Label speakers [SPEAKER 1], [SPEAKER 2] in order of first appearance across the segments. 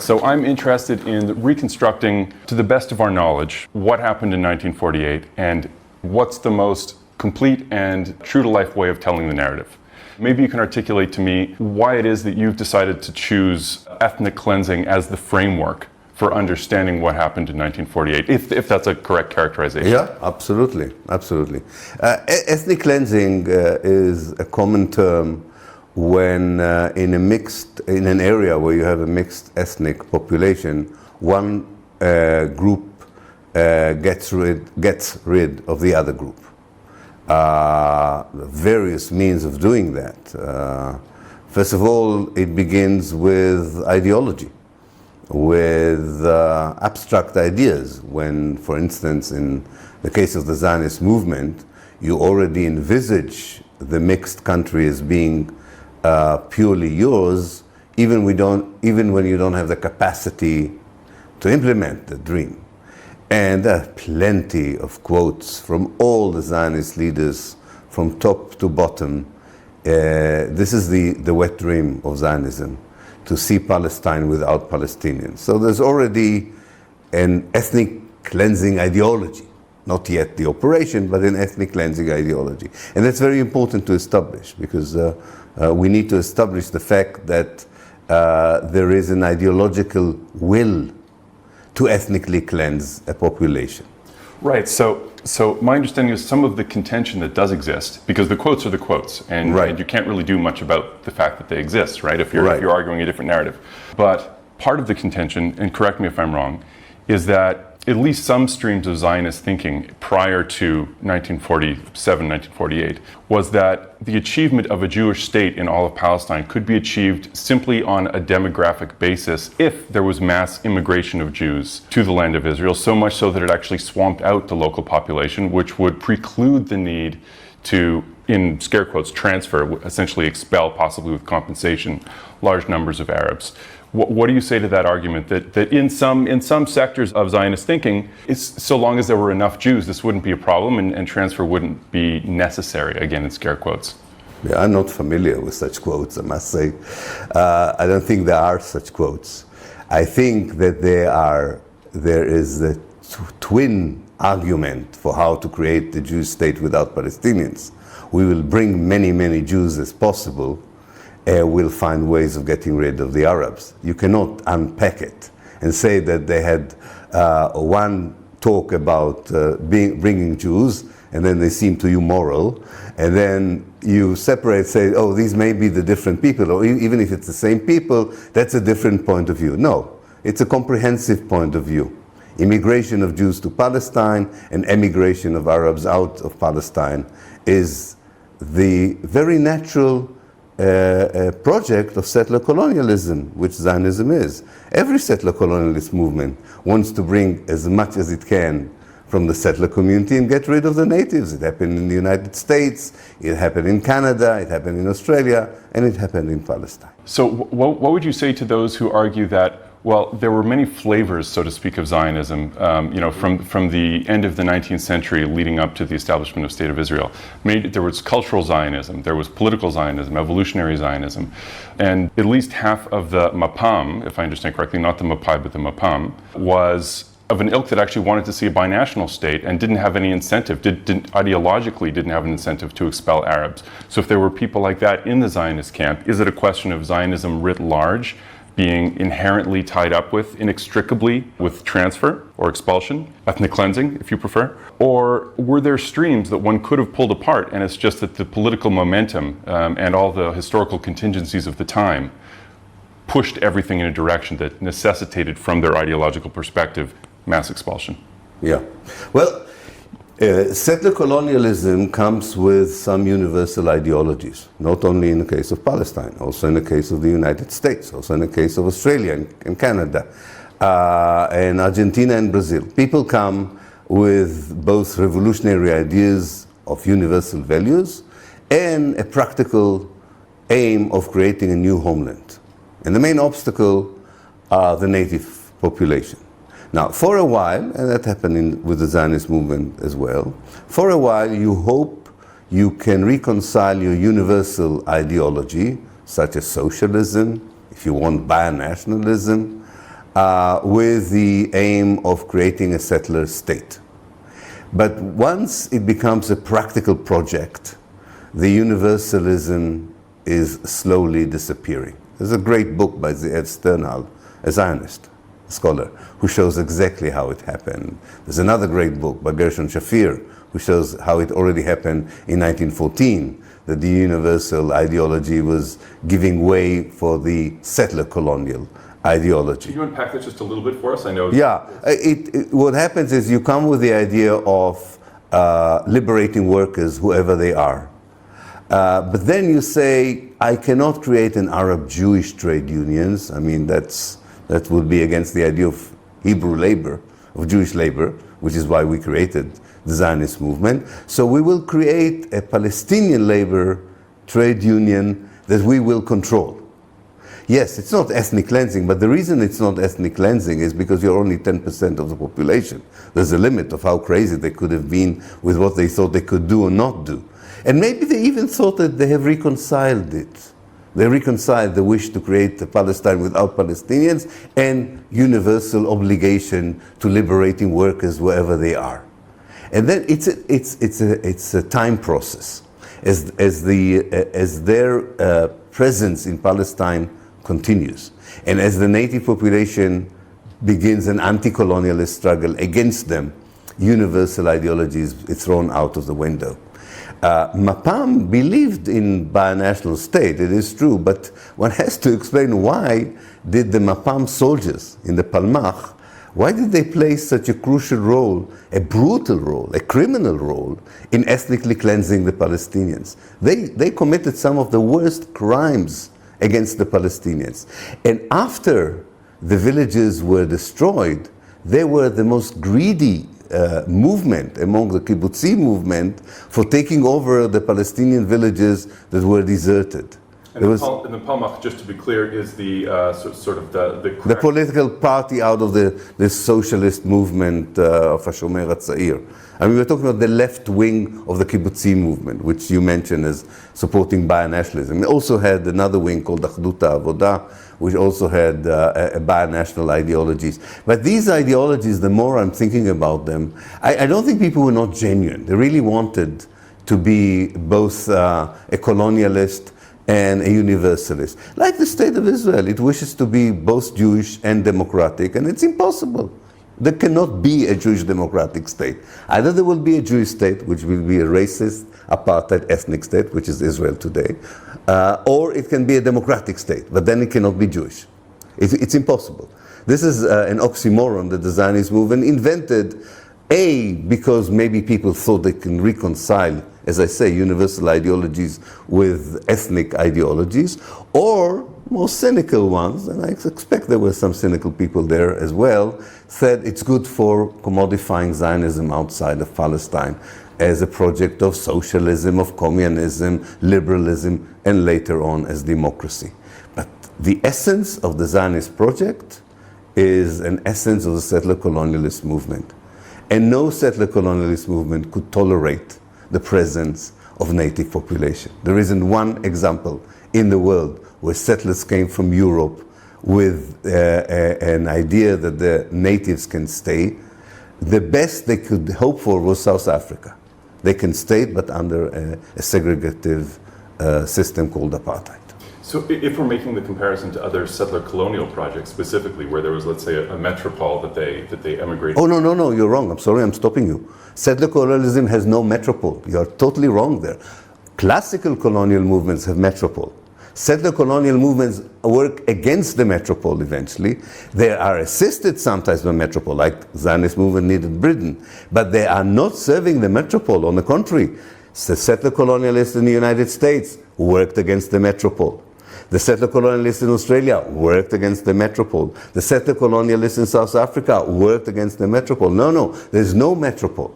[SPEAKER 1] So I'm interested in reconstructing, to the best of our knowledge, what happened in 1948 and what's the most complete and true-to-life way of telling the narrative. Maybe you can articulate to me why it is that you've decided to choose ethnic cleansing as the framework for understanding what happened in 1948, if that's a correct characterization.
[SPEAKER 2] Yeah, absolutely. Ethnic cleansing is a common term when in an area where you have a mixed ethnic population, one group gets rid of the other group. Various means of doing that. First of all, it begins with ideology, with abstract ideas. When, for instance, in the case of the Zionist movement, you already envisage the mixed country as being purely yours, even when you don't have the capacity to implement the dream. And there are plenty of quotes from all the Zionist leaders, from top to bottom. This is the wet dream of Zionism, to see Palestine without Palestinians. So there's already an ethnic cleansing ideology, not yet the operation, but an ethnic cleansing ideology. And that's very important to establish, because we need to establish the fact that there is an ideological will to ethnically cleanse a population.
[SPEAKER 1] Right, so my understanding is some of the contention that does exist, because the quotes are the quotes, and you can't really do much about the fact that they exist, right, if you're arguing a different narrative. But part of the contention, and correct me if I'm wrong, is that at least some streams of Zionist thinking prior to 1947, 1948, was that the achievement of a Jewish state in all of Palestine could be achieved simply on a demographic basis if there was mass immigration of Jews to the land of Israel, so much so that it actually swamped out the local population, which would preclude the need to, in scare quotes, transfer, essentially expel, possibly with compensation, large numbers of Arabs. What do you say to that argument that in some sectors of Zionist thinking, so long as there were enough Jews, this wouldn't be a problem and transfer wouldn't be necessary, again in scare quotes?
[SPEAKER 2] Yeah, I'm not familiar with such quotes, I must say. I don't think there are such quotes. I think that there is a twin argument for how to create the Jewish state without Palestinians. We will bring many Jews as possible. We'll find ways of getting rid of the Arabs. You cannot unpack it and say that they had one talk about bringing Jews, and then they seem to you moral, and then you separate, say, oh, these may be the different people, or even if it's the same people, that's a different point of view. No, it's a comprehensive point of view. Immigration of Jews to Palestine and emigration of Arabs out of Palestine is the very natural project of settler colonialism, which Zionism is. Every settler colonialist movement wants to bring as much as it can from the settler community and get rid of the natives. It happened in the United States, it happened in Canada, it happened in Australia, and it happened in Palestine.
[SPEAKER 1] So what would you say to those who argue that, well, there were many flavors, so to speak, of Zionism, from the end of the 19th century leading up to the establishment of State of Israel. There was cultural Zionism, there was political Zionism, evolutionary Zionism, and at least half of the Mapam, if I understand correctly, not the Mapai, but the Mapam, was of an ilk that actually wanted to see a binational state and didn't have any incentive, ideologically didn't have an incentive to expel Arabs. So if there were people like that in the Zionist camp, is it a question of Zionism writ large being inherently tied up with, inextricably, with transfer or expulsion, ethnic cleansing, if you prefer? Or were there streams that one could have pulled apart, and it's just that the political momentum and all the historical contingencies of the time pushed everything in a direction that necessitated, from their ideological perspective, mass expulsion?
[SPEAKER 2] Yeah. Well, settler colonialism comes with some universal ideologies, not only in the case of Palestine, also in the case of the United States, also in the case of Australia and Canada, and Argentina and Brazil. People come with both revolutionary ideas of universal values and a practical aim of creating a new homeland. And the main obstacle are the native population. Now, for a while, and that happened with the Zionist movement as well, for a while you hope you can reconcile your universal ideology, such as socialism, if you want binationalism, with the aim of creating a settler state. But once it becomes a practical project, the universalism is slowly disappearing. There's a great book by Ze'ev Sternhal, a Zionist scholar, who shows exactly how it happened. There's another great book by Gershon Shafir, who shows how it already happened in 1914, that the universal ideology was giving way for the settler colonial ideology.
[SPEAKER 1] Can you unpack that just a little bit for us? I know.
[SPEAKER 2] Yeah, what happens is you come with the idea of liberating workers, whoever they are. But then you say, I cannot create an Arab-Jewish trade unions. I mean, that would be against the idea of Hebrew labor, of Jewish labor, which is why we created the Zionist movement. So we will create a Palestinian labor trade union that we will control. Yes, it's not ethnic cleansing, but the reason it's not ethnic cleansing is because you're only 10% of the population. There's a limit of how crazy they could have been with what they thought they could do or not do. And maybe they even thought that they have reconciled it. They reconciled the wish to create a Palestine without Palestinians and universal obligation to liberating workers wherever they are. And then it's a time process. As their presence in Palestine continues, and as the native population begins an anti-colonialist struggle against them, universal ideology is thrown out of the window. Mapam believed in binational state, it is true, but one has to explain why did the Mapam soldiers in the Palmach, why did they play such a crucial role, a brutal role, a criminal role in ethnically cleansing the Palestinians? They committed some of the worst crimes against the Palestinians. And after the villages were destroyed, they were the most greedy movement among the kibbutzi movement for taking over the Palestinian villages that were deserted.
[SPEAKER 1] And the Palmach, just to be clear, is the sort of
[SPEAKER 2] the political party out of the socialist movement of HaShomer HaTzair. I mean, we're talking about the left wing of the kibbutzi movement, which you mentioned as supporting binationalism. It also had another wing called Achdut HaAvodah, which also had binational ideologies. But these ideologies, the more I'm thinking about them, I don't think people were not genuine. They really wanted to be both a colonialist and a universalist. Like the state of Israel, it wishes to be both Jewish and democratic, and it's impossible. There cannot be a Jewish democratic state. Either there will be a Jewish state, which will be a racist, apartheid, ethnic state, which is Israel today, or it can be a democratic state, but then it cannot be Jewish. It's impossible. This is an oxymoron that the Zionist movement invented, because maybe people thought they can reconcile, as I say, universal ideologies with ethnic ideologies, or more cynical ones, and I expect there were some cynical people there as well, said it's good for commodifying Zionism outside of Palestine as a project of socialism, of communism, liberalism, and later on as democracy. But the essence of the Zionist project is an essence of the settler colonialist movement. And no settler colonialist movement could tolerate the presence of native population. There isn't one example in the world where settlers came from Europe with an idea that the natives can stay. The best they could hope for was South Africa. They can stay, but under a segregative system called apartheid.
[SPEAKER 1] So if we're making the comparison to other settler colonial projects specifically, where there was, let's say, a metropole that they emigrated.
[SPEAKER 2] Oh, no, you're wrong. I'm sorry, I'm stopping you. Settler colonialism has no metropole. You're totally wrong there. Classical colonial movements have metropole. Settler colonial movements work against the metropole eventually. They are assisted sometimes by metropole, like Zionist movement needed Britain, but they are not serving the metropole. On the contrary, the settler colonialists in the United States worked against the metropole. The settler colonialists in Australia worked against the metropole. The settler colonialists in South Africa worked against the metropole. No, there's no metropole.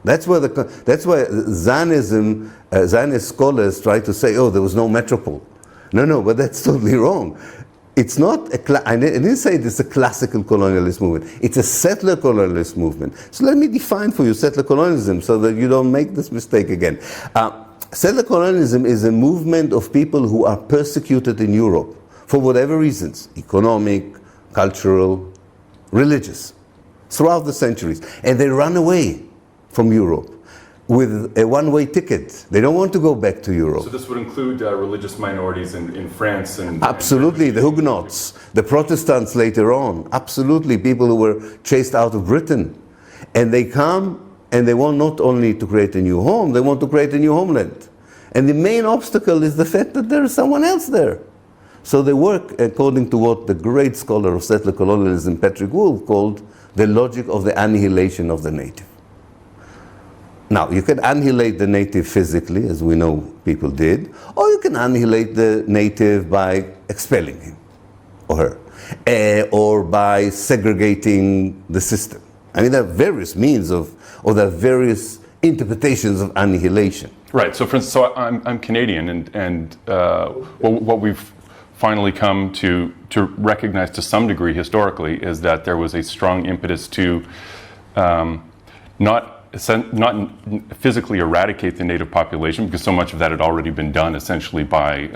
[SPEAKER 2] That's why Zionism, Zionist scholars try to say, oh, there was no metropole. No, but that's totally wrong. It's not I didn't say it's a classical colonialist movement. It's a settler colonialist movement. So let me define for you settler colonialism so that you don't make this mistake again. Settler colonialism is a movement of people who are persecuted in Europe for whatever reasons, economic, cultural, religious, throughout the centuries. And they run away from Europe with a one-way ticket. They don't want to go back to Europe.
[SPEAKER 1] So this would include religious minorities in France and...
[SPEAKER 2] Absolutely, the Huguenots, the Protestants later on, absolutely, people who were chased out of Britain. And they come and they want not only to create a new home, they want to create a new homeland. And the main obstacle is the fact that there is someone else there. So they work according to what the great scholar of settler colonialism, Patrick Wolfe, called the logic of the annihilation of the native. Now, you can annihilate the native physically, as we know people did, or you can annihilate the native by expelling him or her, or by segregating the system. I mean, there are various means of, or there are various interpretations of annihilation.
[SPEAKER 1] Right. So, for instance, so I'm Canadian, and what we've finally come to recognize to some degree historically is that there was a strong impetus to not physically eradicate the native population, because so much of that had already been done essentially by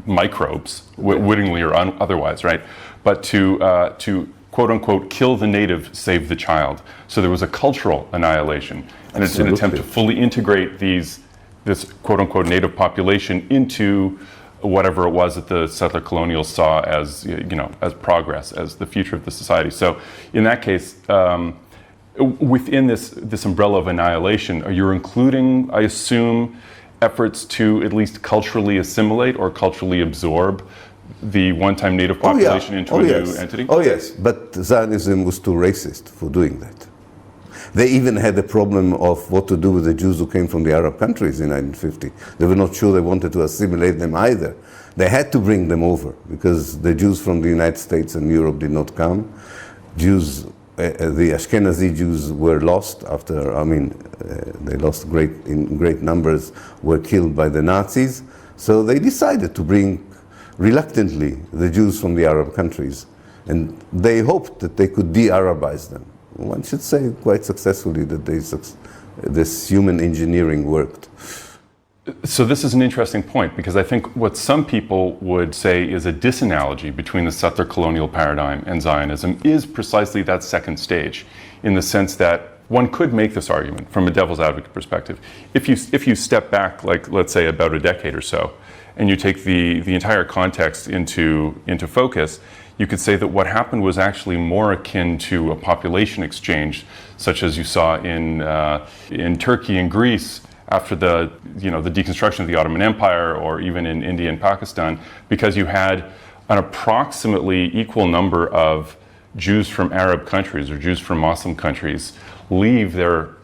[SPEAKER 1] microbes, wittingly or otherwise, right? But to quote unquote kill the native, save the child. So there was a cultural annihilation, and it's an attempt to fully integrate this quote unquote native population into whatever it was that the settler colonials saw as, as progress, as the future of the society. So in that case, within this umbrella of annihilation, are you including, I assume, efforts to at least culturally assimilate or culturally absorb the one-time native population into a new entity?
[SPEAKER 2] Oh yes, but Zionism was too racist for doing that. They even had a problem of what to do with the Jews who came from the Arab countries in 1950. They were not sure they wanted to assimilate them either. They had to bring them over because the Jews from the United States and Europe did not come. The Ashkenazi Jews were lost after, they lost in great numbers, were killed by the Nazis. So they decided to bring, reluctantly, the Jews from the Arab countries. And they hoped that they could de-Arabize them. One should say quite successfully that this human engineering worked.
[SPEAKER 1] So this is an interesting point, because I think what some people would say is a disanalogy between the settler colonial paradigm and Zionism is precisely that second stage, in the sense that one could make this argument from a devil's advocate perspective. If you step back, like let's say about a decade or so, and you take the entire context into focus, you could say that what happened was actually more akin to a population exchange, such as you saw in Turkey and Greece after the deconstruction of the Ottoman Empire, or even in India and Pakistan, because you had an approximately equal number of Jews from Arab countries or Jews from Muslim countries leave their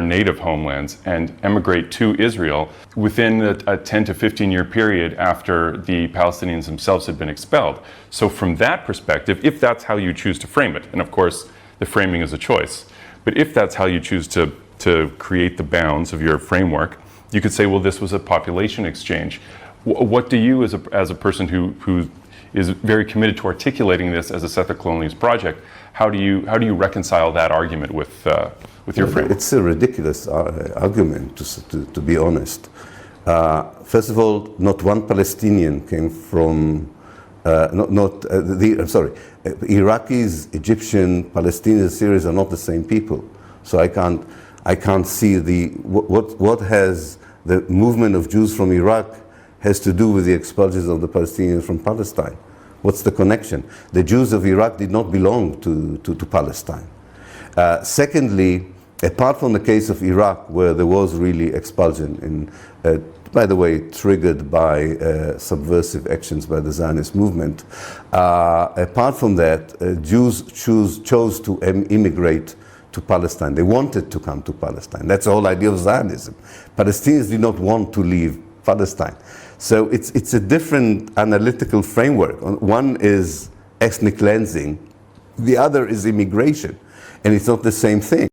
[SPEAKER 1] native homelands and emigrate to Israel within a 10 to 15 year period after the Palestinians themselves had been expelled. So from that perspective, if that's how you choose to frame it, and of course the framing is a choice, but if that's how you choose to create the bounds of your framework, you could say, well, this was a population exchange. What do you, as a person who is very committed to articulating this as a settler colonialist project, how do you reconcile that argument with your framework?
[SPEAKER 2] It's a ridiculous argument, to be honest. First of all, not one Palestinian came from Iraqis, Egyptian, Palestinians, Syrians are not the same people. So I can't see what has the movement of Jews from Iraq has to do with the expulsions of the Palestinians from Palestine. What's the connection? The Jews of Iraq did not belong to Palestine. Secondly, apart from the case of Iraq, where there was really expulsion, by the way, triggered by subversive actions by the Zionist movement, apart from that, Jews chose to immigrate to Palestine. They wanted to come to Palestine. That's the whole idea of Zionism. Palestinians did not want to leave Palestine. So it's a different analytical framework. One is ethnic cleansing, the other is immigration, and it's not the same thing.